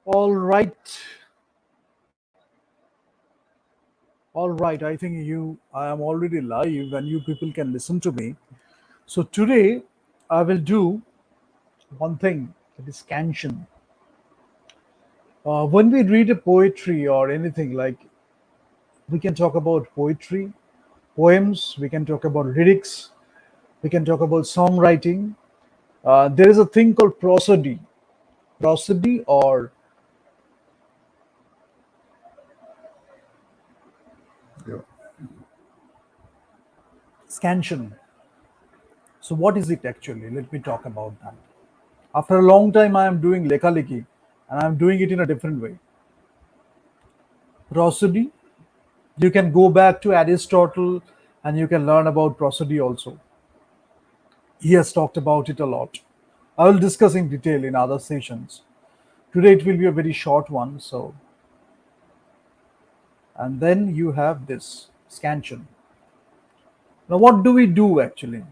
All right. All right. I think I am already live and you people can listen to me. So today I will do one thing that is scansion. When we read a poetry or anything like, we can talk about poetry, poems, we can talk about lyrics, we can talk about songwriting. There is a thing called prosody. Prosody or scansion. So what is it actually? Let me talk about that. After a long time, I am doing Lekha, and I'm doing it in a different way. Prosody, you can go back to Aristotle and you can learn about prosody also. He has talked about it a lot. I will discuss in detail in other sessions. Today it will be a very short one. So, and then you have this scansion. Now, what do we do actually?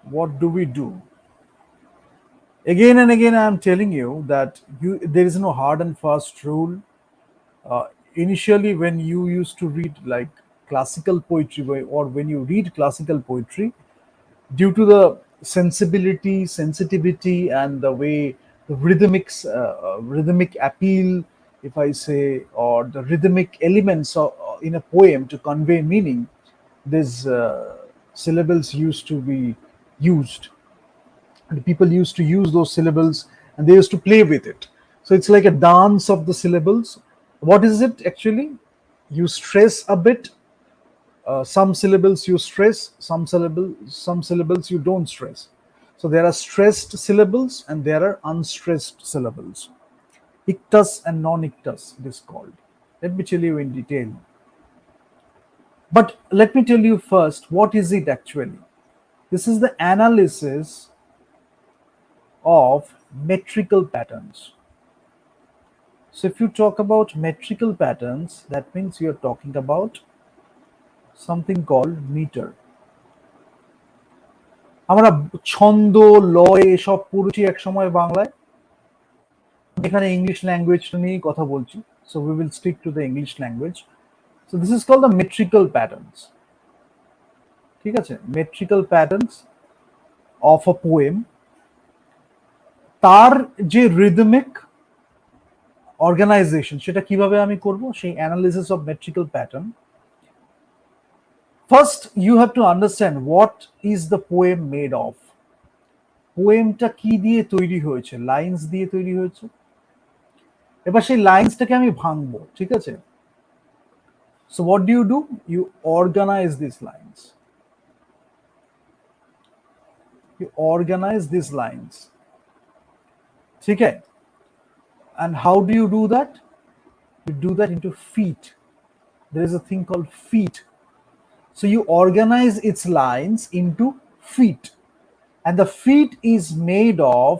What do we do? Again and again, I am telling you that there is no hard and fast rule. Initially, when you used to read like classical poetry, or when you read classical poetry, due to the sensitivity, and the way the rhythmic appeal, if I say, or the rhythmic elements in a poem to convey meaning, these syllables used to be used, and people used to use those syllables and they used to play with it. So it's like a dance of the syllables. What is it actually? You stress a bit. Some syllables you stress, some syllables you don't stress. So there are stressed syllables and there are unstressed syllables. Ictus and non-ictus, it is called. Let me tell you in detail. But let me tell you first, what is it actually? This is the analysis of metrical patterns. So if you talk about metrical patterns, that means you're talking about something called meter. আমরা ছন্দ লয় এসব পড়েছি এক সময় বাংলায়, এখানে English ল্যাঙ্গুয়েজটা নিয়েই কথা বলছি, so we will stick to the English language. So this is called the metrical patterns. ঠিক আছে, metrical patterns of a poem, তার যে রিদমিক অর্গানাইজেশন সেটা কিভাবে আমি করব, সেই analysis of metrical pattern. First you have to understand what is the poem made of. পোয়েমটা কি দিয়ে তৈরি হয়েছে? লাইন্স দিয়ে তৈরি হয়েছে. এবার সেই লাইন্সটাকে আমি ভাঙবো, ঠিক আছে? So what do you do? You organize this lines. You organize these lines. Okay. And how do you do that? You do that into feet. There is a thing called feet. So you organize its lines into feet. And the feet is made of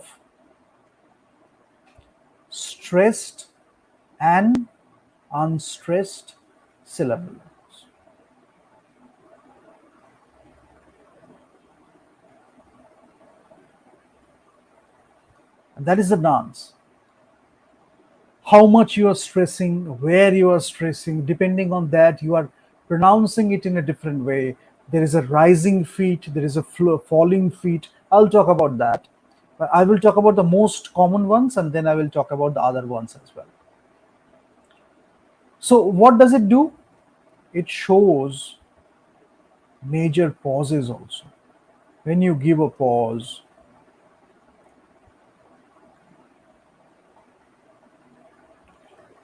stressed and unstressed syllables. And that is the dance. How much you are stressing, where you are stressing, depending on that, you are pronouncing it in a different way. There is a rising feet, there is a falling feet. I'll talk about that. But I will talk about the most common ones and then I will talk about the other ones as well. So, what does it do? It shows major pauses also. When you give a pause,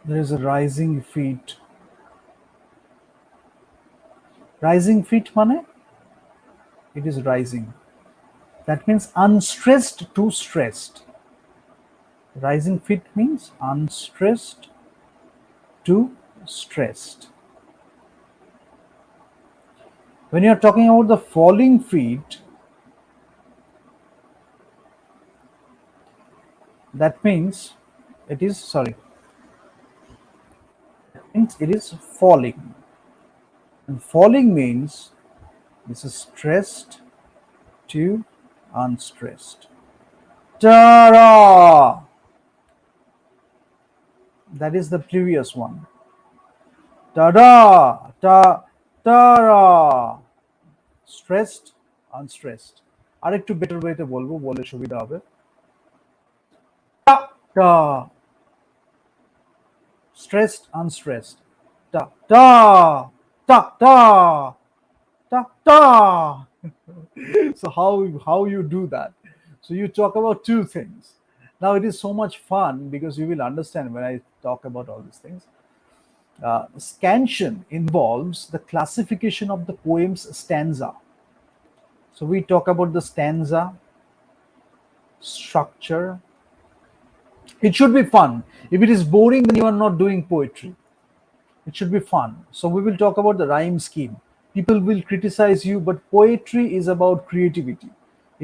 there is a rising feet. Rising feet mane? It is rising. That means unstressed to stressed. Rising feet means unstressed to stressed. When you are talking about the falling feet, that means it is, sorry, that means it is falling. And falling means this is stressed to unstressed. Ta-da! That is the previous one. Ta-da! Ta-da! Stressed, unstressed. আরেকটু better ওয়েতে বলবো, বলে সুবিধা হবে। Ta-da! Stressed, unstressed. Ta-da! Ta-da! Ta-da! So how you do that? So you talk about two things. Now it is so much fun because you will understand when I talk about all these things. Scansion involves the classification of the poem's stanza. So we talk about the stanza structure. It should be fun. If it is boring, then you are not doing poetry. It should be fun. So we will talk about the rhyme scheme. People will criticize you, but poetry is about creativity,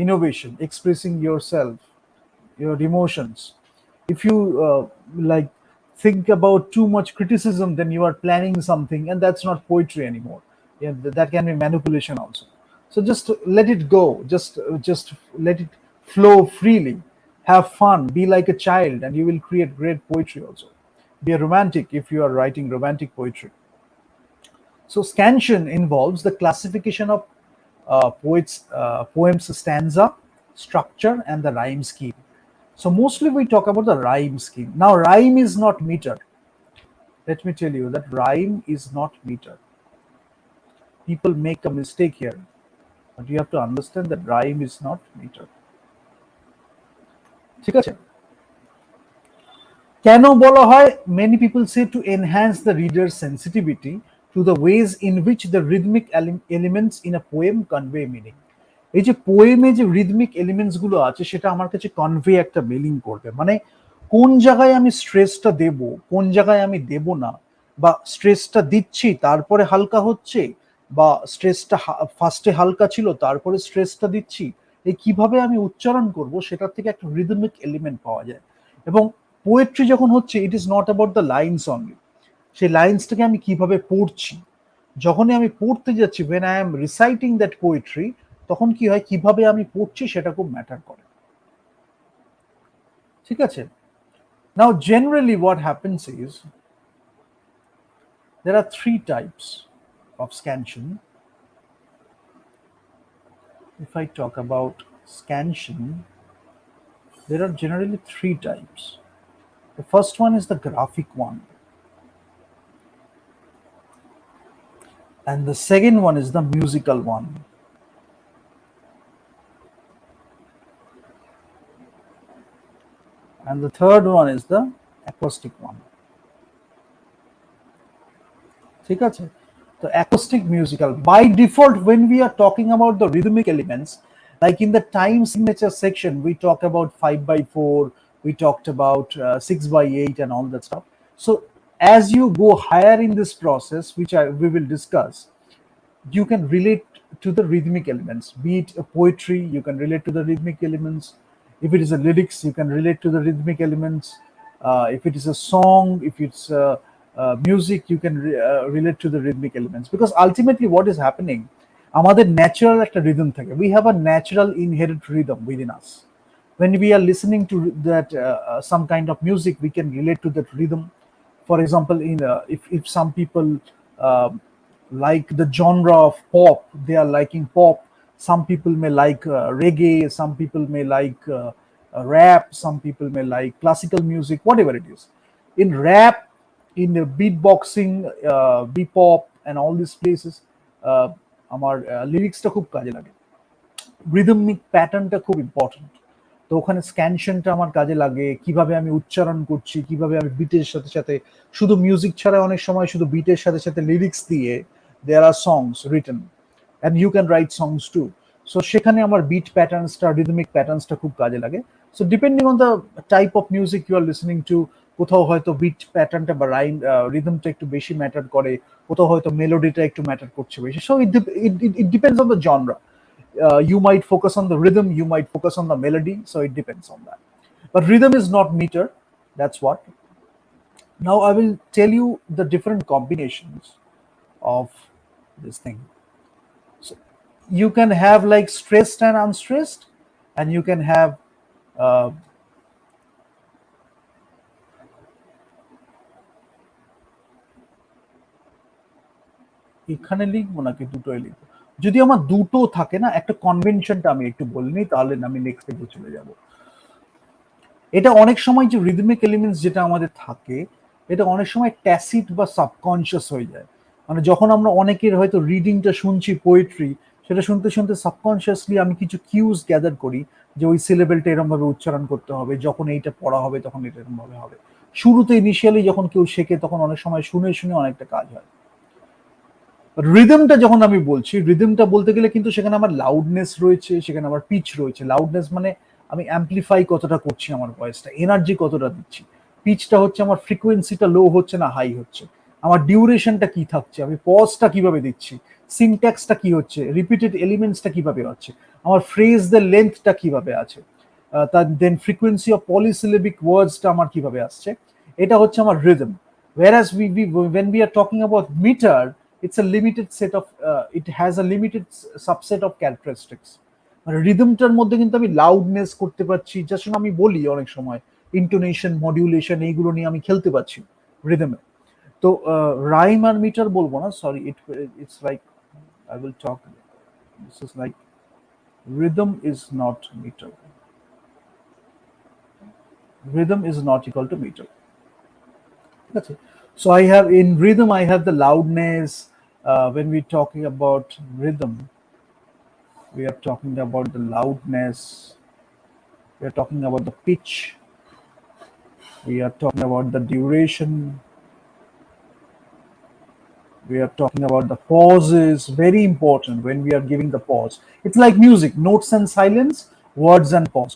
innovation, expressing yourself, your emotions. If you like think about too much criticism, then you are planning something, and that's not poetry anymore. Yeah, that can be manipulation also. So just let it go. Just let it flow freely. Have fun. Be like a child, and you will create great poetry also. Be a romantic if you are writing romantic poetry. So scansion involves the classification of poems stanza, structure, and the rhyme scheme. So mostly we talk about the rhyme scheme. Now rhyme is not meter. Let me tell you that rhyme is not meter. People make a mistake here, but you have to understand that rhyme is not meter. ঠিক আছে? কেন বলা হয়? Many people say to enhance the reader's sensitivity to the ways in which the rhythmic elements in a poem convey meaning. এই যে পোয়েমে যে rhythmic elements গুলো আছে সেটা আমার কাছে কনভে একটা মিনিং করবে, মানে কোন জায়গায় আমি স্ট্রেসটা দেব, কোন জায়গায় আমি দেব না, বা স্ট্রেসটা দিচ্ছি তারপরে হালকা হচ্ছে, বা স্ট্রেসটা ফার্স্টে হালকা ছিল তারপরে স্ট্রেসটা দিচ্ছি, এই কিভাবে আমি উচ্চারণ করব সেটার থেকে একটা রিদমিক এলিমেন্ট পাওয়া যায়। এবং পোয়েট্রি যখন হচ্ছে, it is not about the lines only, সেই লাইন্সটাকে আমি কিভাবে পড়ছি, যখনই আমি পড়তে যাচ্ছি, when I am reciting that poetry, তখন কি হয়, কিভাবে আমি পড়ছি সেটা খুব ম্যাটার করে। ঠিক আছে? Now generally what happens is there are three types of scansion. If I talk about scansion, there are generally three types. The first one is the graphic one, and the second one is the musical one, and the third one is the acoustic one. ঠিক আছে? So acoustic musical, by default when we are talking about the rhythmic elements, like in the time signature section we talk about 5/4, we talked about 6/8 and all that stuff. So as you go higher in this process, which we will discuss, you can relate to the rhythmic elements. Be it a poetry, you can relate to the rhythmic elements. If it is a lyrics, you can relate to the rhythmic elements. If it is a song, if it's music, you can relate to the rhythmic elements. Because ultimately what is happening, আমাদের natural একটা rhythm থাকে, we have a natural inherent rhythm within us. When we are listening to that some kind of music, we can relate to that rhythm. For example, in if some people uh, like the genre of pop, they are liking pop. Some people may like reggae, some people may like rap, some people may like classical music, whatever it is. In rap, in beatboxing, bebop and all these places, আমার লিরিক্সটা খুব কাজে লাগে, rhythmic প্যাটার্নটা খুব important. তো ওখানে স্ক্যানশনটা আমার কাজে লাগে, কিভাবে আমি উচ্চারণ করছি, কিভাবে আমি বিটের সাথে সাথে, শুধু মিউজিক ছাড়া অনেক সময় শুধু বিটের সাথে সাথে লিরিক্স দিয়ে there are songs written, and you can write songs too. So সেখানে আমার বিট প্যাটার্নসটা, রিদমিক প্যাটার্নসটা খুব কাজে লাগে। So depending on the type of music you are listening to, কোথাও হয়তো বিট প্যাটার্নটা বা রাইম রিদমটা একটু বেশি ম্যাটার করে, কোথাও হয়তো মেলোডিটা একটু ম্যাটার করছে বেশি। So it depends on the genre. You might focus on the rhythm, you might focus on the melody, so it depends on that. But rhythm is not meter, that's what. Now I will tell you the different combinations of this thing. So you can have like stressed and unstressed, and you can have আহ, এখানে লিখবো নাকি দুটোই লিখবো? যদি আমার দুটো থাকে না, একটা কনভেনশনটা আমি একটু বলিনি, তাহলে আমি নেক্সট পেজে চলে যাব। এটা অনেক সময় যে রিদমিক এলিমেন্টস যেটা আমাদের থাকে, এটা অনেক সময় ট্যাসিট বা সাবকনশিয়াস হয়ে যায়। মানে যখন আমরা অনেকের হয়তো রিডিংটা শুনছি পোয়েট্রি, সেটা শুনতে শুনতে সাবকনশিয়াসলি আমি কিছু কিউজ গ্যাদার করি যে ওই সিলেবেলটা এরকম ভাবে উচ্চারণ করতে হবে, যখন এইটা পড়া হবে তখন এটা এরকম ভাবে হবে। শুরুতে ইনিশিয়ালি যখন কেউ শেখে তখন অনেক সময় শুনে শুনে অনেকটা কাজ হয়। রিদমটা যখন আমি বলছি, রিদমটা বলতে গেলে কিন্তু সেখানে আমার লাউডনেস রয়েছে, সেখানে আমার পিচ রয়েছে। লাউডনেস মানে আমি অ্যাম্পলিফাই কতটা করছি আমার ভয়েসটা, এনার্জি কতটা দিচ্ছি। পিচটা হচ্ছে আমার ফ্রিকোয়েন্সিটা লো হচ্ছে না হাই হচ্ছে, আমার ডিউরেশনটা কি থাকছে, আমি পজটা কিভাবে দিচ্ছি, সিনট্যাক্সটা কি হচ্ছে, রিপিটেড এলিমেন্টসটা কিভাবে হচ্ছে, আমার ফ্রেজদের লেন্থটা কিভাবে আছে, তার দেন ফ্রিকোয়েন্সি অফ পলিসিলেবিক ওয়ার্ডসটা আমার কিভাবে আসছে। এটা হচ্ছে আমার rhythm. Whereas when we are talking about meter, it's a limited set of it has a limited subset of characteristics. মানে রিদমটার মধ্যে কিন্তু আমি লাউডনেস করতে পারছি, জাস্ট আমি বলি অনেক সময় ইন্টোনেশন মডিউলেশন এইগুলো নিয়ে আমি খেলতে পারছি রিদমে। তো রাইম আর মিটার বলবো না, sorry, it's like I will talk, this is like rhythm is not meter, rhythm is not equal to meter. ঠিক আছে? So I have in rhythm I have the loudness. When we're talking about rhythm, we are talking about the loudness, we are talking about the pitch, we are talking about the duration, we are talking about the pauses, very important when we are giving the pause. It's like music, notes and silence, words and pause.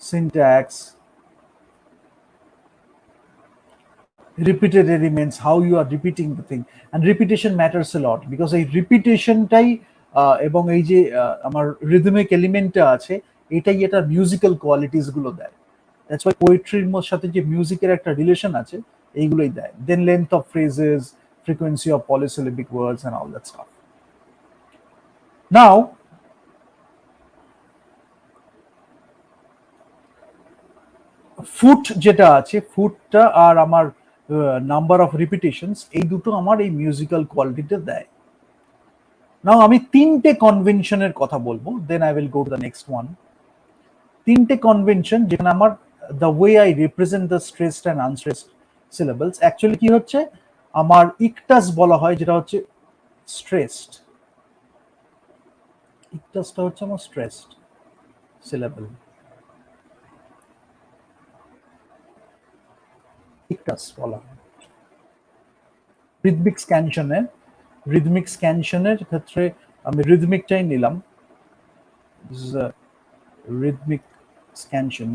Syntax, repeated elements, how you are repeating the thing, and repetition matters a lot because এই রিপিটেশনটাই এবং এই যে আমার rhythmic এলিমেন্টটা আছে, এটাই এটা musical qualities গুলো দেয়। দ্যাটস ওয়াই পোয়েট্রির সাথে যে মিউজিকের একটা রিলেশন আছে, এইগুলোই দেয়। Then length of phrases, frequency of polysyllabic words and all that stuff. Now, foot যেটা আছে, ফুটটা আর আমার নাম্বার অফ রিপিটেশনস, এই দুটো আমার এই মিউজিক্যাল কোয়ালিটিটা দেয়। নাও আমি তিনটে কনভেনশনের কথা বলবো, then I will go to the next one. তিনটে কনভেনশন যেখানে আমার the way I represent the stressed and unstressed syllables, actually কি হচ্ছে, আমার ইকটাস বলা হয় যেটা হচ্ছে স্ট্রেসড, ইকটাসটা হচ্ছে আমার স্ট্রেসড সিলেবল, ইকটাস বলা হয়। রিদমিক স্ক্যানশনে, রিদমিক স্ক্যানশনের ক্ষেত্রে আমি রিদমিকটাই নিলাম, রিদমিক স্ক্যানশন,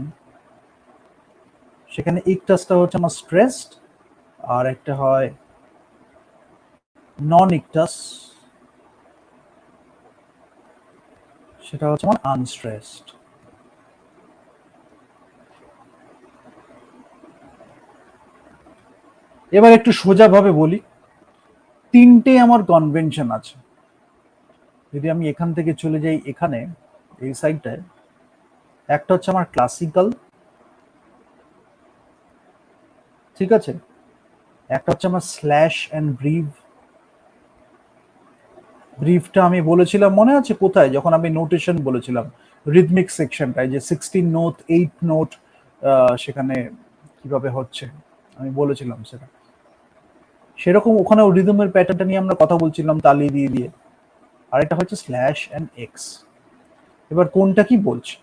সেখানে ইকটাসটা হচ্ছে আমার স্ট্রেসড, আর একটা হয় নন ইকটাস, সেটা হচ্ছে আমার আনস্ট্রেসড। এবার একটু সোজাভাবে বলি, তিনটে আমার কনভেনশন আছে। যদি আমি এখান থেকে চলে যাই এখানে এই সাইডটায়, একটা হচ্ছে আমার ক্লাসিক্যাল, ঠিক আছে, একটা হচ্ছে আমার স্ল্যাশ অ্যান্ড ব্রিভ। ব্রিফটা আমি বলেছিলাম মনে আছে কোথায়, যখন আমি নোটেশন বলেছিলাম রিদমিক সেকশনটায়, যে 16 নোট 8 নোট সেখানে কিভাবে হচ্ছে আমি বলেছিলাম সেটা। সেরকম ওখানেও রিদমের প্যাটার্নটা নিয়ে আমরা কথা বলছিলাম তালি দিয়ে দিয়ে। আর এটা হচ্ছে স্ল্যাশ অ্যান্ড এক্স। এবার কোনটা কি বলছে,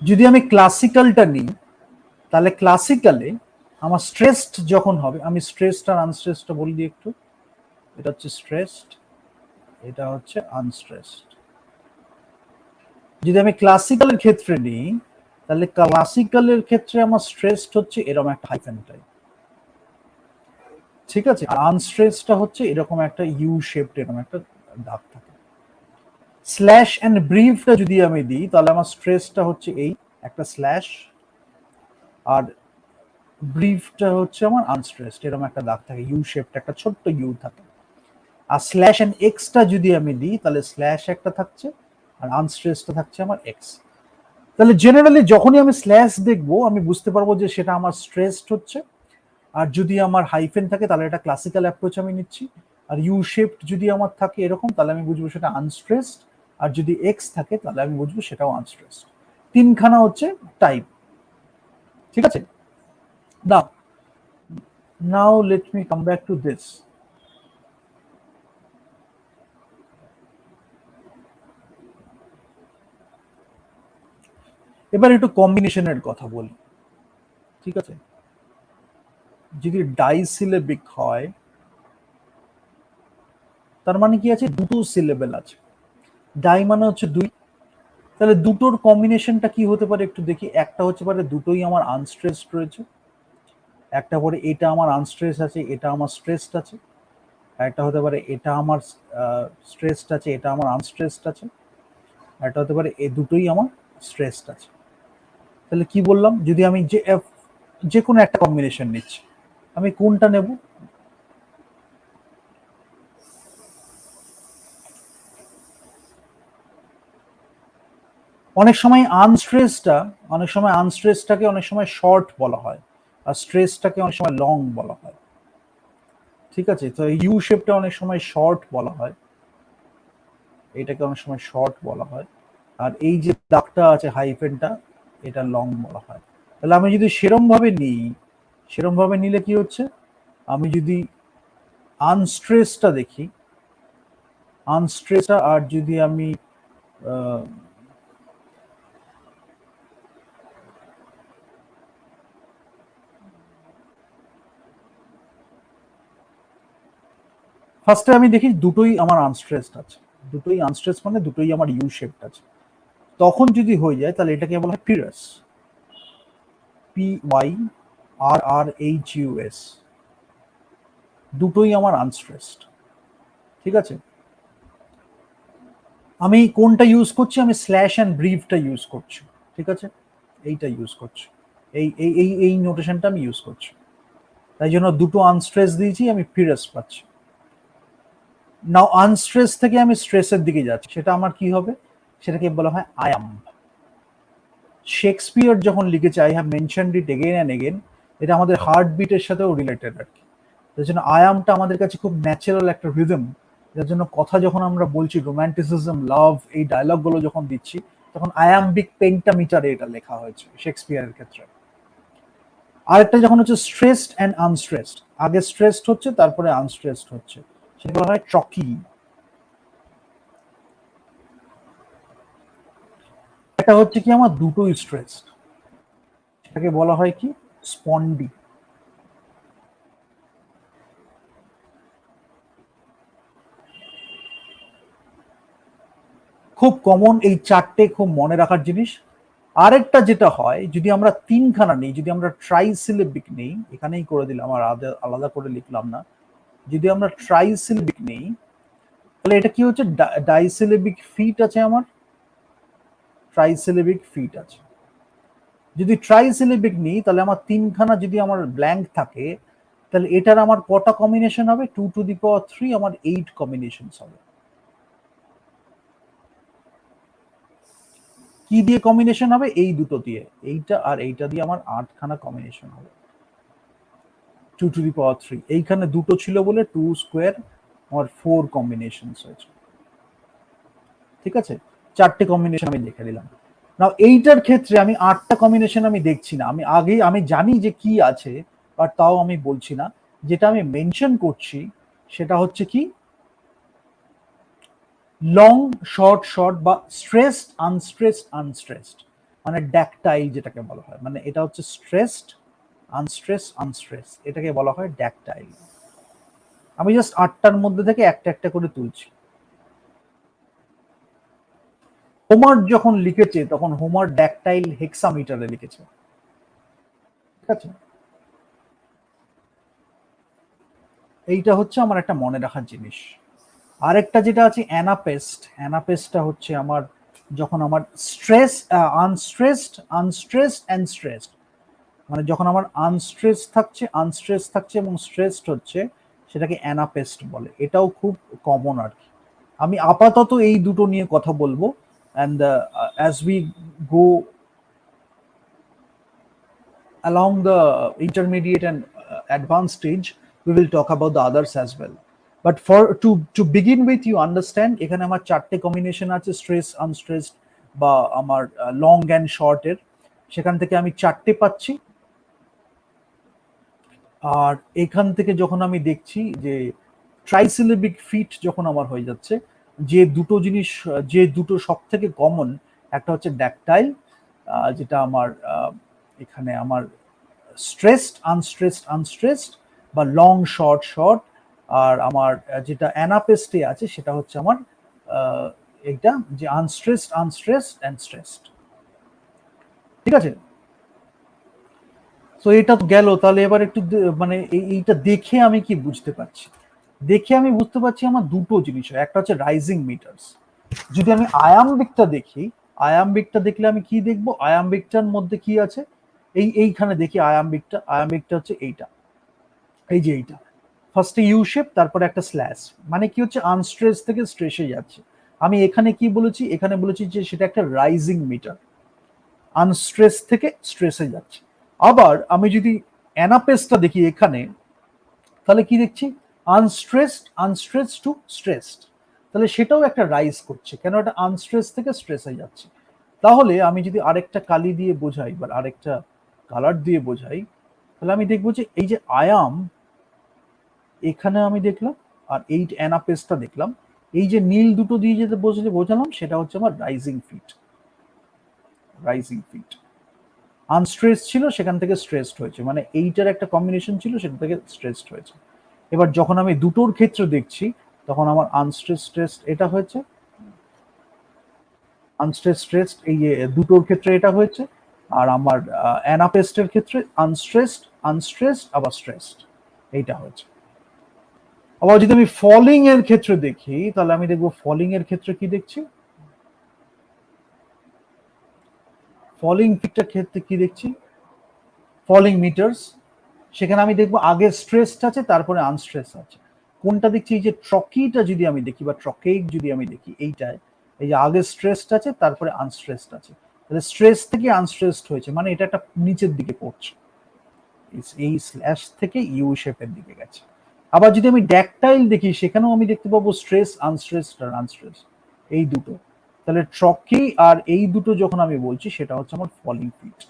যদি আমি ক্লাসিক্যালটা নিই, তাহলে ক্লাসিক্যালে আমার স্ট্রেসড যখন হবে, আমি স্ট্রেসড আর আনস্ট্রেসডটা বলি দিই একটু। এটা হচ্ছে স্ট্রেসড, এটা হচ্ছে আনস্ট্রেসড। যদি আমি ক্লাসিক্যালের ক্ষেত্রে নিই, তাহলে ক্লাসিক্যালের ক্ষেত্রে আমার স্ট্রেসড হচ্ছে এরকম একটা হাইফেন টাইপ, ঠিক আছে, আর আনস্ট্রেসডটা হচ্ছে এরকম একটা ইউ শেপড এরকম একটা দাগ থাকে। স্ল্যাশ অ্যান্ড ব্রিফটা যদি আমি দিই, তাহলে আমার স্ট্রেসটা হচ্ছে এই একটা স্ল্যাশ, আর ব্রিফটা হচ্ছে আমার আনস্ট্রেসড এরকম একটা দাগ থাকে, ইউ শেপড একটা ছোট্ট ইউ থাকে। আর স্ল্যাশ এন্ড এক্সটা যদি আমি দিই তাহলে স্ল্যাশ একটা থাকছে আর আনস্ট্রেসটা থাকছে আমার এক্স। তাহলে জেনারেলি যখনই আমি স্ল্যাশ দেখবো আমি বুঝতে পারবো যে সেটা আমার স্ট্রেসড হচ্ছে। আর যদি আমার হাইফেন থাকে তাহলে এটা ক্লাসিক্যাল অ্যাপ্রোচ আমি নিচ্ছি। আর ইউ শেপড যদি আমার থাকে এরকম তাহলে আমি বুঝবো সেটা আনস্ট্রেসড। আর যদি এক্স থাকে তাহলে আমি বুঝবো সেটাও আনস্ট্রেসড। তিনখানা হচ্ছে টাইপ, ঠিক আছে। Now now let me come back to this. এবার একটু কম্বিনেশনের কথা বলি, ঠিক আছে। যদি ডাইসিলেবিক হয় তার মানে কি আছে, দুটো সিলেবেল আছে। ডাই মানে হচ্ছে দুই, তাহলে দুটোর কম্বিনেশনটা কি হতে পারে একটু দেখি। একটা হচ্ছে পারে দুটোই আমার আনস্ট্রেসড রয়েছে, একটা পরে এটা আমার আনস্ট্রেস আছে এটা আমার স্ট্রেসড আছে, একটা হতে পারে এটা আমার স্ট্রেসড আছে এটা আমার আনস্ট্রেসড আছে, একটা হতে পারে এই দুটোই আমার স্ট্রেসড আছে। তাহলে কি বললাম, যদি আমি যে কোনো একটা কম্বিনেশন নিচ্ছি, আমি কোনটা নেব? অনেক সময় আনস্ট্রেসটাকে অনেক সময় শর্ট বলা হয়, আর স্ট্রেসটাকে অনেক সময় লং বলা হয়, ঠিক আছে। তো ইউ শেপটা অনেক সময় শর্ট বলা হয়, এটাকে অনেক সময় শর্ট বলা হয়। আর এই যে দাগটা আছে হাইফেনটা, এটা লং বলা হয়। তাহলে আমি যদি সেরম ভাবে নিই, সেরম ভাবে নিলে কি হচ্ছে, আমি যদি আনস্ট্রেসটা দেখি, আনস্ট্রেসটা আর যদি আমি ফার্স্টে আমি দেখি দুটোই আমার আনস্ট্রেসড আছে, দুটোই আনস্ট্রেস মানে দুটোই আমার ইউ শেপড আছে। তখন যদি হয়ে যায় তাহলে এটাকে বলা হয় পিরাস, PYRRHUS, দুটোই আমার আনস্ট্রেসড, ঠিক আছে। আমি কোনটা ইউজ করছি, আমি স্ল্যাশ অ্যান্ড ব্রিফটা ইউজ করছি, ঠিক আছে, এইটা ইউজ করছি, এই নোটেশনটা আমি ইউজ করছি। তাই জন্য দুটো আনস্ট্রেস দিয়েছি, আমি পিরাস পাচ্ছি। নাও আনস্ট্রেস থেকে আমি স্ট্রেসের দিকে যাচ্ছি, সেটা আমার কি হবে, সেটাকে বলা হয় আয়াম। শেক্সপিয়ার যখন লিখেছে I have mentioned it again and again, এটা আমাদের হার্টবিটের সাথেও রিলেটেড আর কি। তার জন্য আয়ামটা আমাদের কাছে খুব ন্যাচারাল একটা রিদম, যার জন্য কথা যখন আমরা বলছি রোম্যান্টিসিজম লাভ এই ডায়লগগুলো যখন দিচ্ছি তখন আয়াম্বিক পেন্টামিটারে এটা লেখা হয়েছে শেক্সপিয়ারের ক্ষেত্রে। আরেকটা যখন হচ্ছে স্ট্রেসড অ্যান্ড আনস্ট্রেসড, আগে স্ট্রেসড হচ্ছে তারপরে আনস্ট্রেসড হচ্ছে, সেটা বলা হয় ট্রকি। এটা হচ্ছে কি আমার দুটোই স্ট্রেসড, সেটাকে বলা হয় কি স্পন্ডি। খুব কমন এই চারটে, খুব মনে রাখার জিনিস। আরেকটা যেটা হয়, যদি আমরা তিনখানা নিই, যদি আমরা ট্রাইসিলেবিক নেই, এখানেই করে দিলাম আর আলাদা করে লিখলাম না, যদি আমরা ট্রাইসিলেবিক নেই তাহলে এটা কি হচ্ছে, ডাইসিলেবিক ফিট আছে আমার, ট্রাইসিলেবিক ফিট আছে। যদি ট্রাইসিলেবিক নিই তাহলে আমার তিনখানা যদি আমার ব্ল্যাঙ্ক থাকে তাহলে এটার আমার কটা কম্বিনেশন হবে, 2⁻³ আমার 8 কম্বিনেশন হবে। কি দিয়ে কম্বিনেশন হবে, এই দুটো দিয়ে, এইটা আর এইটা দিয়ে আমার 8খানা কম্বিনেশন হবে, 2⁻³। এইখানে দুটো ছিল বলে 2² আমার 4 কম্বিনেশন হয়েছে, ঠিক আছে। চারটে কম্বিনেশন আমি লিখে দিলাম। নাও এইটার ক্ষেত্রে আমি 8টা কম্বিনেশন আমি দেখছি না, আমি আগেই আমি জানি যে কি আছে, বাট তাও আমি বলছি না। যেটা আমি মেনশন করছি সেটা হচ্ছে কি লং শর্ট শর্ট বা স্ট্রেসড আনস্ট্রেসড আনস্ট্রেসড, মানে ড্যাকটাইল যেটাকে বলা হয়, মানে এটা হচ্ছে স্ট্রেসড আনস্ট্রেস আনস্ট্রেস, এটাকে বলা হয় ড্যাকটাইল। আমি জাস্ট 8টার মধ্যে থেকে একটা একটা করে তুলছি। হোমার যখন লিখেছে তখন হোমার ড্যাকটাইল হেক্সামিটারে লিখেছে, ঠিক আছে। এইটা হচ্ছে আমার একটা মনে রাখার জিনিস। আরেকটা যেটা আছে অ্যানাপেস্ট, অ্যানাপেস্টটা হচ্ছে আমার যখন আমার স্ট্রেস আনস্ট্রেসড আনস্ট্রেসড অ্যান্ড স্ট্রেসড, মানে যখন আমার আনস্ট্রেস থাকছে এবং স্ট্রেসড হচ্ছে, সেটাকে অ্যানাপেস্ট বলে। এটাও খুব কমন আর কি। আমি আপাতত এই দুটো নিয়ে কথা বলবো, and as we go along the intermediate and advanced stage, we will talk about the others as well. But for to begin with, you understand, এখানে আমার চারটে কম্বিনেশন আছে, স্ট্রেস, আনস্ট্রেসড বা আমার লং অ্যান্ড শর্টের। সেখান থেকে আমি চারটে পাচ্ছি। আর এখান থেকে যখন আমি দেখছি যে ট্রাইসিলেবিক ফিট যখন আমার হয়ে যাচ্ছে, যে দুটো জিনিস, যে দুটো সব থেকে কমন, একটা হচ্ছে ড্যাকটাইল, যেটা আমার এখানে আমার স্ট্রেসড, আনস্ট্রেসড, আনস্ট্রেসড বা লং শর্ট শর্ট। আর আমার যেটা অ্যানাপেস্টে আছে সেটা হচ্ছে আমার এইটা, যে আনস্ট্রেসড, আনস্ট্রেসড অ্যান্ড স্ট্রেসড। ঠিক আছে, তো এটা তো গেল। তাহলে এবার একটু মানে এইটা দেখে আমি কি বুঝতে পারছি? দেখে আমি বুঝতে পারছি আমার দুটো জিনিস হয়। একটা হচ্ছে রাইজিং মিটার্স। যদি আমি আয়াম্বিকটা দেখি, আয়াম্বিকটা দেখলে আমি কি দেখবো? আয়াম্বিকটার মধ্যে কি আছে? এইখানে দেখি আয়াম্বিকটা। আয়াম্বিকটা হচ্ছে এইটা, এই যে এইটা ফার্স্টে ইউ শেপ, তারপরে একটা স্ল্যাশ, মানে কি হচ্ছে আনস্ট্রেস থেকে স্ট্রেসে যাচ্ছে। আমি এখানে কি বলেছি? এখানে বলেছি যে সেটা একটা রাইজিং মিটার, আনস্ট্রেস থেকে স্ট্রেসে যাচ্ছে। আবার আমি যদি অ্যানাপেসটা দেখি এখানে, তাহলে কি দেখছি? আনস্ট্রেসড, আনস্ট্রেস টু স্ট্রেসড। তাহলে সেটাও একটা রাইজ করছে, কেন? এটা আনস্ট্রেস থেকে স্ট্রেসে যাচ্ছে। তাহলে আমি যদি আরেকটা কালি দিয়ে বোঝাই বা আরেকটা কালার দিয়ে বোঝাই, তাহলে আমি দেখবো যে এই যে আয়াম এখানে আমি দেখলাম, আর এই অ্যানাপেসটা দেখলাম, এই যে নীল দুটো দিয়ে যেতে বোঝালাম, সেটা হচ্ছে আমার rising feet. Rising feet unstress ছিল, সেখান থেকে স্ট্রেসড হয়েছে, মানে এইটার একটা কম্বিনেশন ছিল, সেখান থেকে স্ট্রেসড হয়েছে। এবার যখন আমি দুটোর ক্ষেত্রে দেখছি, তখন আমার আনস্ট্রেস স্ট্রেসড এটা হয়েছে, আনস্ট্রেস স্ট্রেসড এই যে দুটোর ক্ষেত্রে এটা হয়েছে। আর আমার অ্যানাপেস্টের ক্ষেত্রে আনস্ট্রেসড, আনস্ট্রেসড আবার স্ট্রেসড এইটা হয়েছে। আবার যদি আমি ফলিং এর ক্ষেত্রে দেখি, তাহলে আমি দেখবো ফলিং এর ক্ষেত্রে কি দেখছি? ফলিং ফিটটার ক্ষেত্রে কি দেখছি? Falling metres. সেখানে আমি দেখবো আগে স্ট্রেসড আছে, তারপরে আনস্ট্রেস আছে। কোনটা দেখছি? এই যে ট্রকিটা যদি আমি দেখি বা ট্রকেইক যদি আমি দেখি, এইটায় এই যে আগে স্ট্রেসড আছে, তারপরে আনস্ট্রেসড আছে। তাহলে স্ট্রেস থেকে আনস্ট্রেসড হয়েছে, মানে এটা একটা নিচের দিকে পড়ছে, এই স্ল্যাশ থেকে ইউ শেপের দিকে গেছে। আবার যদি আমি ড্যাকটাইল দেখি, সেখানেও আমি দেখতে পাবো স্ট্রেস, আনস্ট্রেসড আর আনস্ট্রেস এই দুটো। তাহলে ট্রকি আর এই দুটো যখন আমি বলছি, সেটা হচ্ছে আমার ফলিং ফিট।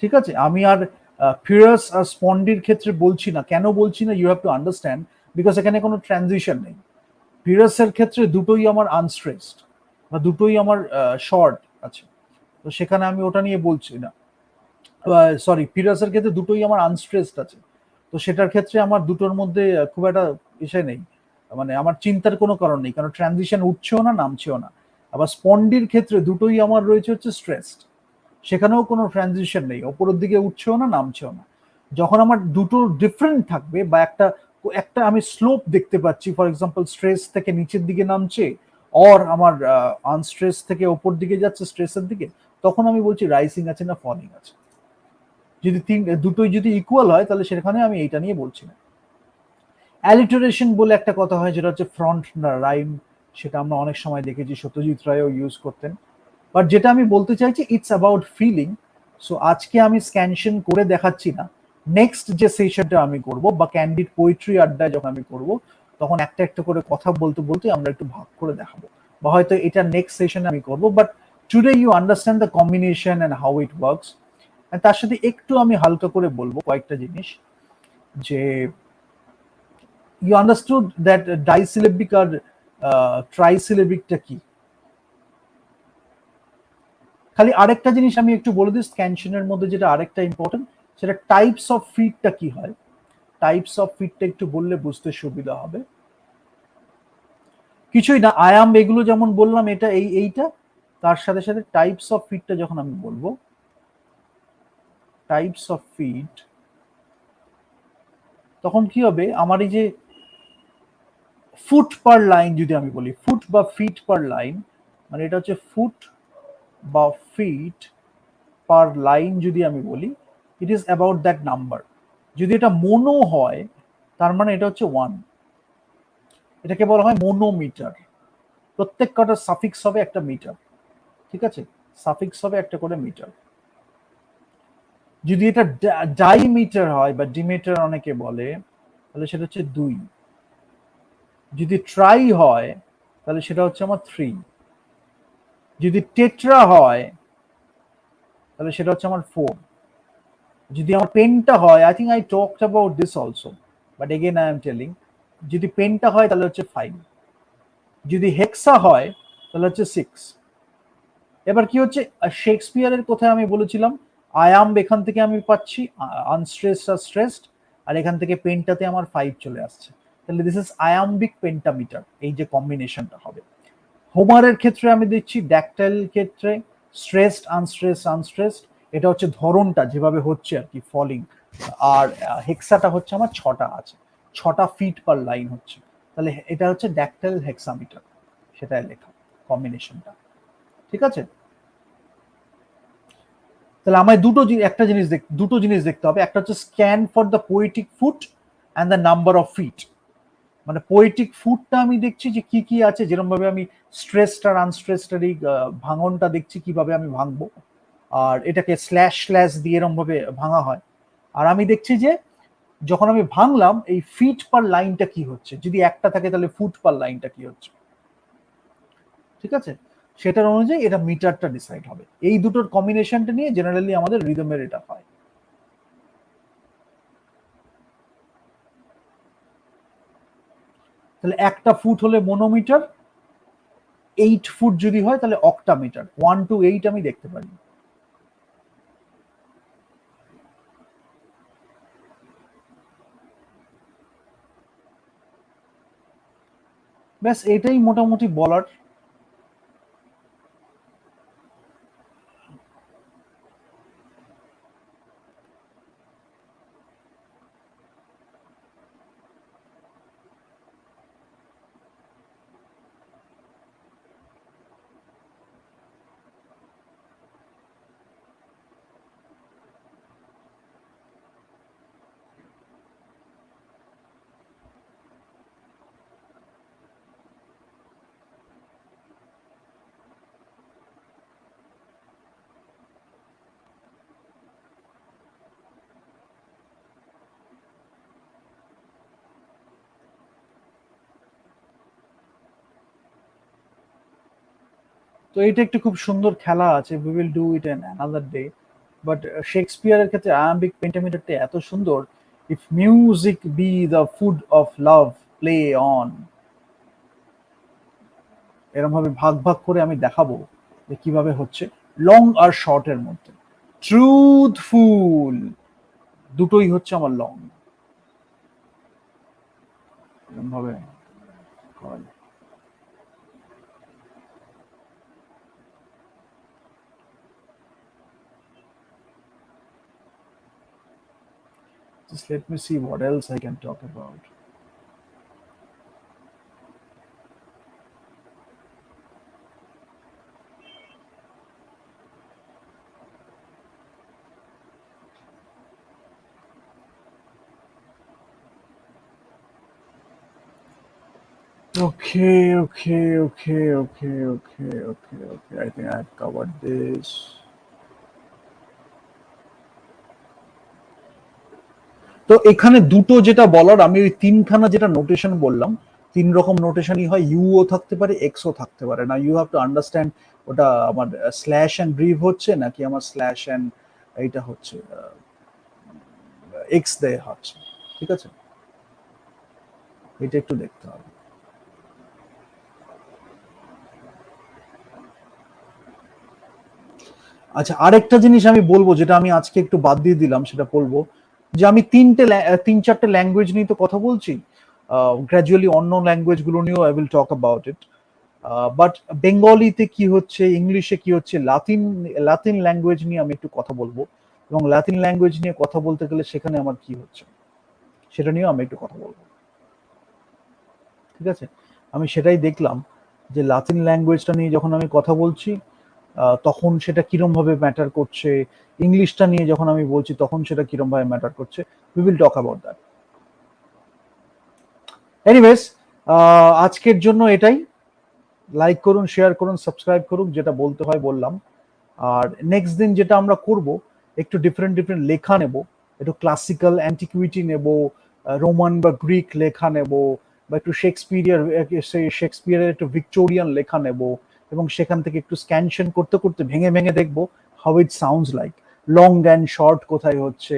ঠিক আছে, আমি আর ফিরাস আর স্পন্ডির ক্ষেত্রে বলছি না। কেন বলছি না? You have to understand, because এখানে কোনো ট্রানজিশন নেই। ফিরাসের ক্ষেত্রে দুটোই আমার আনস্ট্রেসড বা দুটোই আমার শর্ট আছে, তো সেখানে আমি ওটা নিয়ে বলছি না। সরি, ফিরাসের ক্ষেত্রে দুটোই আমার আনস্ট্রেসড আছে, তো সেটার ক্ষেত্রে আমার দুটোর মধ্যে খুব একটা ইসে নেই, মানে আমার চিন্তার কোনো কারণ নেই, কারণ ট্রানজিশন উঠছেও না, নামছেও না। আবার স্পন্ডির ক্ষেত্রে দুটোই আমার রয়েছে হচ্ছে স্ট্রেসড, সেখানেও কোনো ট্রানজিশন নেই, ওপরের দিকে উঠছেও না, নামছেও না। যখন আমার দুটো ডিফারেন্ট থাকবে বা একটা একটা আমি স্লোপ দেখতে পাচ্ছি, ফর এক্সাম্পল স্ট্রেস থেকে নিচের দিকে নামছে, অর আমার আনস্ট্রেস থেকে ওপর দিকে যাচ্ছে স্ট্রেসের দিকে, তখন আমি বলছি রাইজিং আছে না ফলিং আছে। যদি দুটোই যদি ইকুয়াল হয়, তাহলে সেখানে আমি এইটা নিয়ে বলছি না। অ্যালিটারেশন বলে একটা কথা হয়, যেটা হচ্ছে ফ্রন্ট রাইম, সেটা আমরা অনেক সময় দেখেছি, সত্যজিৎ রায়ও ইউজ করতেন। বাট যেটা আমি বলতে চাইছি, ইটস অ্যাবাউট ফিলিং। সো আজকে আমি স্ক্যানশন করে দেখাচ্ছি না। নেক্সট যে সেশনটা আমি করব বা ক্যান্ডিড পোয়েট্রি আড্ডায় যখন আমি করব, তখন একটা একটা করে কথা বলতে বলতে আমরা একটু ভাগ করে দেখাবো, বা হয়তো এটা নেক্সট সেশনে আমি করব। But today you understand the combination and how it works. তার সাথে একটু আমি হালকা করে বলবো কয়েকটা জিনিস, যে ইউ আন্ডারস্টুড দ্যাট ডাইসিলেবিক আর ট্রাইসিলেবিকটা কি। খালি আরেকটা জিনিস আমি একটু বলে দিই, স্ক্যানশনের মধ্যে যেটা আরেকটা ইম্পর্টেন্ট, সেটা টাইপস অফ ফিডটা কি হয়। টাইপস অফ ফিডটা একটু বললে বুঝতে সুবিধা হবে। কিছুই না, আয়াম এগুলো যেমন বললাম, এটা এইটা, তার সাথে সাথে টাইপস অফ ফিডটা যখন আমি বলবো, টাইপস অফ ফিড, তখন কি হবে? আমার এই যে ফুট পার লাইন যদি আমি বলি, ফুট বা ফিট পার লাইন, মানে এটা হচ্ছে ফুট বা ফিট পার লাইন যদি আমি বলি, it is about that number. যদি এটা মোনো হয়, তার মানে এটা হচ্ছে 1। এটাকে বলা হয় মোনোমিটার। প্রত্যেক কটা সাফিক্স হবে একটা মিটার, ঠিক আছে? সাফিক্স হবে একটা করে মিটার। যদি এটা ডাইমিটার হয় বা ডিমিটার অনেকে বলে, তাহলে সেটা হচ্ছে 2। যদি ট্রাই হয় তাহলে সেটা হচ্ছে আমার 3। যদি টেট্রা হয় তাহলে সেটা হচ্ছে আমার 4। যদি আমার পেনটা হয়, I think I talked about this also, but again I am telling, যদি পেনটা হয় তাহলে হচ্ছে 5। যদি হেক্সা হয় তাহলে হচ্ছে 6। এবার কি হচ্ছে, শেক্সপিয়ারের কোথায় আমি বলেছিলাম আয়াম, এখান থেকে আমি পাচ্ছি আনস্ট্রেসড আর স্ট্রেসড, আর এখান থেকে পেনটাতে আমার 5 চলে আসছে। তাহলে দিস ইজ আয়াম্বিক পেন্টামিটার, এই যে কম্বিনেশনটা হবে। হোমারের ক্ষেত্রে আমি দিচ্ছি ড্যাকটাইল ক্ষেত্রে স্ট্রেসড আনস্ট্রেসড আনস্ট্রেসড, এটা হচ্ছে ধরনটা যেভাবে হচ্ছে আর কি ফলিং। আর হেক্সাটা হচ্ছে আমার 6টা আছে, 6টা ফিট পার লাইন হচ্ছে। তাহলে এটা হচ্ছে ড্যাকটাইল হেক্সামিটার, সেটাই লেখা কম্বিনেশনটা, ঠিক আছে? তাহলে আমায় দুটো জিনিস দেখতে হবে। একটা হচ্ছে scan for the poetic foot and the number of feet. মানে পোয়েটিক ফুটটা আমি দেখছি যে কি কি আছে, যেরকম ভাবে আমি স্ট্রেসড আর আনস্ট্রেসড এই ভাঙনটা দেখছি কিভাবে আমি ভাঙবো, আর এটাকে স্ল্যাশ স্ল্যাশ দিয়ে এরকম ভাবে ভাঙা হয়। আর আমি দেখছি যে যখন আমি ভাঙলাম এই ফিট পার লাইনটা কি হচ্ছে, যদি একটা থাকে তাহলে ফুট পার লাইনটা কি হচ্ছে, ঠিক আছে? সেটার অনুযায়ী এটা মিটারটা ডিসাইড হবে। এই দুটোর কম্বিনেশনটা নিয়ে জেনারেলি আমাদের রিদমের এটা হয়। তাহলে একটা ফুট হলে মোনোমিটার, 8 ফুট যদি হয় তাহলে অক্টামিটার, 1 to 8 আমি দেখতে পারি। ব্যাস এটাই মোটামুটি বলার। তো এটা একটা খুব সুন্দর খেলা আছে, we will do it in another day. But শেক্সপিয়ারের ক্ষেত্রে আয়াম্বিক পেন্টামিটারটা এত সুন্দর, if music be the food of love play on, এরকম ভাবে ভাগ ভাগ করে আমি দেখাবো যে কিভাবে হচ্ছে লং আর শর্টের মধ্যে। ট্রুথফুল দুটোই হচ্ছে আমার লং, এরকম ভাবে করা যায়। Just let me see what else I can talk about. Okay. I think I've covered this. তো এখানে দুটো যেটা বলার, আমি ওই তিনখানা যেটা নোটেশন বললাম, 3 রকম নোটেশনই হয়, ইউও থাকতে পারে, এক্সও থাকতে পারে। না, ইউ হ্যাভ টু আন্ডারস্ট্যান্ড ওটা আমার স্ল্যাশ অ্যান্ড ব্রিভ হচ্ছে নাকি আমার স্ল্যাশ অ্যান্ড এইটা হচ্ছে এক্স দেয়া হচ্ছে, ঠিক আছে? এটা একটু দেখতে হবে। আচ্ছা, আরেকটা জিনিস আমি বলবো যেটা আমি আজকে একটু বাদ দিয়ে দিলাম, সেটা বলবো যে আমি 3-4টে ল্যাঙ্গুয়েজ নিয়ে তো কথা বলছি। গ্র্যাজুয়ালি অন্য ল্যাঙ্গুয়েজ গুলো নিয়েও I will talk about it. But বেঙ্গলিতে কি হচ্ছে, ইংলিশে কি হচ্ছে, লাতিন লাতিন ল্যাঙ্গুয়েজ নিয়ে আমি একটু কথা বলবো। এবং লাতিন ল্যাঙ্গুয়েজ নিয়ে কথা বলতে গেলে সেখানে আমার কি হচ্ছে সেটা নিয়েও আমি একটু কথা বলবো, ঠিক আছে? আমি সেটাই দেখলাম যে লাতিন ল্যাঙ্গুয়েজটা নিয়ে যখন আমি কথা বলছি তখন সেটা কিরম ভাবে ম্যাটার করছে, ইংলিশটা নিয়ে যখন আমি বলছি তখন সেটা কিরম ভাবে ম্যাটার করছে। We will talk about that. Anyways, আজকের জন্য এটাই। লাইক করুন, শেয়ার করুন, সাবস্ক্রাইব করুন, যেটা বলতে হয় বললাম। আর নেক্সট দিন যেটা আমরা করব, একটু ডিফারেন্ট ডিফারেন্ট লেখা নেব, একটু ক্লাসিক্যাল অ্যান্টিকুইটি নেব, রোমান বা গ্রিক লেখা নেব, বা একটু শেক্সপিয়ারের একটু ভিক্টোরিয়ান লেখা নেব, এবং সেখান থেকে একটু স্ক্যানশন করতে করতে ভেঙে ভেঙে দেখব how it sounds like, long and short কোথায় হচ্ছে,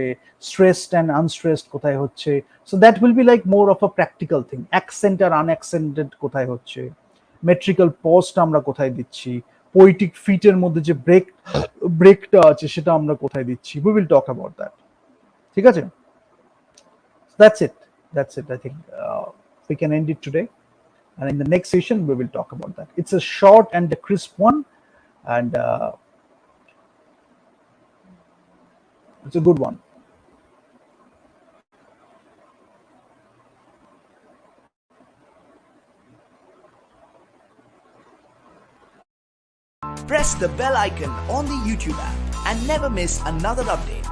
স্ট্রেসড অ্যান্ড আনস্ট্রেসড কোথায় হচ্ছে। So that will be like more of a practical thing. Accent আর আনঅ্যাকসেন্টেড কোথায় হচ্ছে, মেট্রিক্যাল পজটা আমরা কোথায় দিচ্ছি, পোয়েটিক ফিটের মধ্যে যে ব্রেকটা আছে সেটা আমরা কোথায় দিচ্ছি। We will talk about that. ঠিক আছে? That's it, that's it. I think we can end it today, and in the next session we will talk about that. It's a short and a crisp one, and it's a good one. Press the bell icon on the YouTube app and never miss another update.